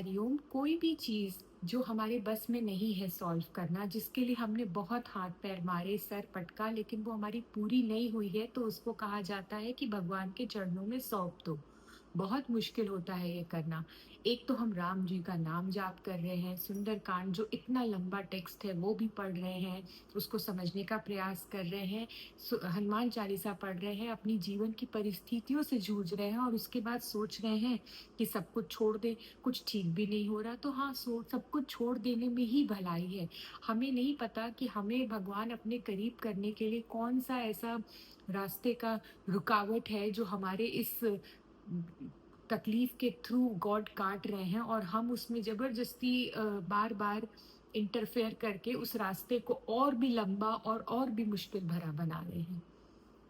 हरिओम, कोई भी चीज़ जो हमारे बस में नहीं है सॉल्व करना, जिसके लिए हमने बहुत हाथ पैर मारे, सर पटका, लेकिन वो हमारी पूरी नहीं हुई है, तो उसको कहा जाता है कि भगवान के चरणों में सौंप दो। बहुत मुश्किल होता है ये करना। एक तो हम राम जी का नाम जाप कर रहे हैं, सुंदरकांड जो इतना लंबा टेक्स्ट है वो भी पढ़ रहे हैं, उसको समझने का प्रयास कर रहे हैं, हनुमान चालीसा पढ़ रहे हैं, अपनी जीवन की परिस्थितियों से जूझ रहे हैं और उसके बाद सोच रहे हैं कि सब कुछ छोड़ दें। कुछ ठीक भी नहीं हो रहा, तो हाँ, सब कुछ छोड़ देने में ही भलाई है। हमें नहीं पता कि हमें भगवान अपने करीब करने के लिए कौन-सा ऐसा रास्ते का रुकावट है जो हमारे इस तकलीफ के थ्रू गॉड काट रहे हैं और हम उसमें ज़बरदस्ती बार-बार इंटरफेयर करके उस रास्ते को और भी लंबा और भी मुश्किल भरा बना रहे हैं।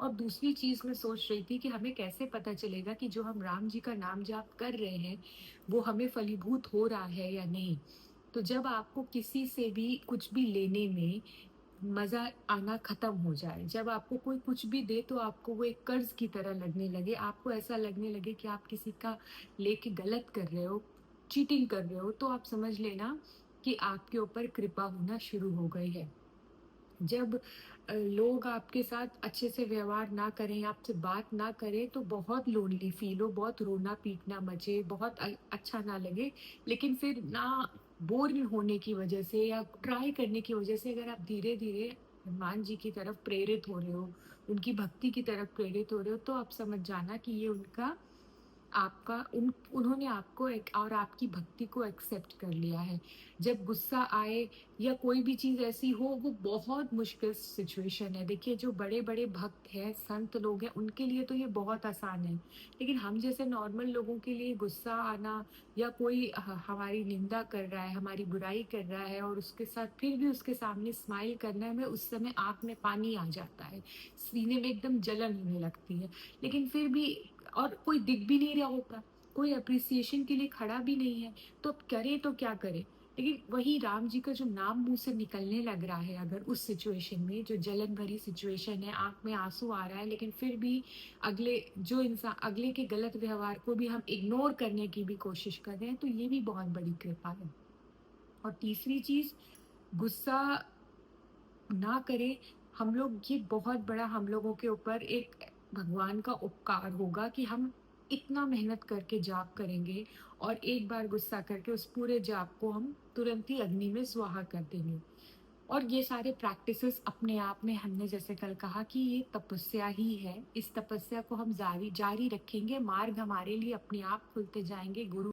और दूसरी चीज़ मैं सोच रही थी कि हमें कैसे पता चलेगा कि जो हम राम जी का नाम जाप कर रहे हैं, वो हमें फलीभूत हो रहा है या नहीं? तो जब आपको किसी से भी कुछ भी लेने में मज़ा आना ख़त्म हो जाए, जब आपको कोई कुछ भी दे तो आपको वो एक कर्ज़ की तरह लगने लगे, आपको ऐसा लगने लगे कि आप किसी का लेके गलत कर रहे हो, चीटिंग कर रहे हो, तो आप समझ लेना कि आपके ऊपर कृपा होना शुरू हो गई है। जब लोग आपके साथ अच्छे से व्यवहार ना करें, आपसे बात ना करें, तो बहुत लोनली फ़ील हो, बहुत रोना-पीटना मचे, बहुत अच्छा ना लगे। लेकिन फिर ना बोर होने की वजह से या ट्राई करने की वजह से अगर आप धीरे-धीरे हनुमान जी की तरफ प्रेरित हो रहे हो, उनकी भक्ति की तरफ प्रेरित हो रहे हो, तो आप समझ जाना कि ये उनका आपका उन्होंने आपको एक और आपकी भक्ति को एक्सेप्ट कर लिया है। जब गुस्सा आए या कोई भी चीज़ ऐसी हो, वो बहुत मुश्किल सिचुएशन है। देखिए, जो बड़े-बड़े भक्त हैं, संत लोग हैं, उनके लिए तो ये बहुत आसान है। लेकिन हम जैसे नॉर्मल लोगों के लिए गुस्सा आना या कोई हमारी निंदा कर रहा है, हमारी बुराई कर रहा है और उसके साथ फिर भी उसके सामने स्माइल करने में उस समय आँख में पानी आ जाता है, सीने में एकदम जलन होने लगती है। लेकिन फिर भी और कोई दिख भी नहीं रहा होता, कोई एप्रिसिएशन के लिए खड़ा भी नहीं है, तो अब करें तो क्या करें? लेकिन वही राम जी का जो नाम मुँह से निकलने लग रहा है अगर उस सिचुएशन में, जो जलन भरी सिचुएशन है, आँख में आँसू आ रहा है, लेकिन फिर भी अगले के गलत व्यवहार को भी हम इग्नोर करने की भी कोशिश कर रहे हैं, तो ये भी बहुत बड़ी कृपा है। और तीसरी चीज़, गुस्सा ना करें, हम लोग ये बहुत बड़ा हम लोगों के ऊपर एक भगवान का उपकार होगा कि हम इतना मेहनत करके जाप करेंगे और एक बार गुस्सा करके उस पूरे जाप को हम तुरंत ही अग्नि में स्वाहा कर देंगे। और ये सारे प्रैक्टिसेस अपने आप में हमने जैसे कल कहा कि ये तपस्या ही है। इस तपस्या को हम जारी जारी रखेंगे, मार्ग हमारे लिए अपने आप खुलते जाएँगे, गुरु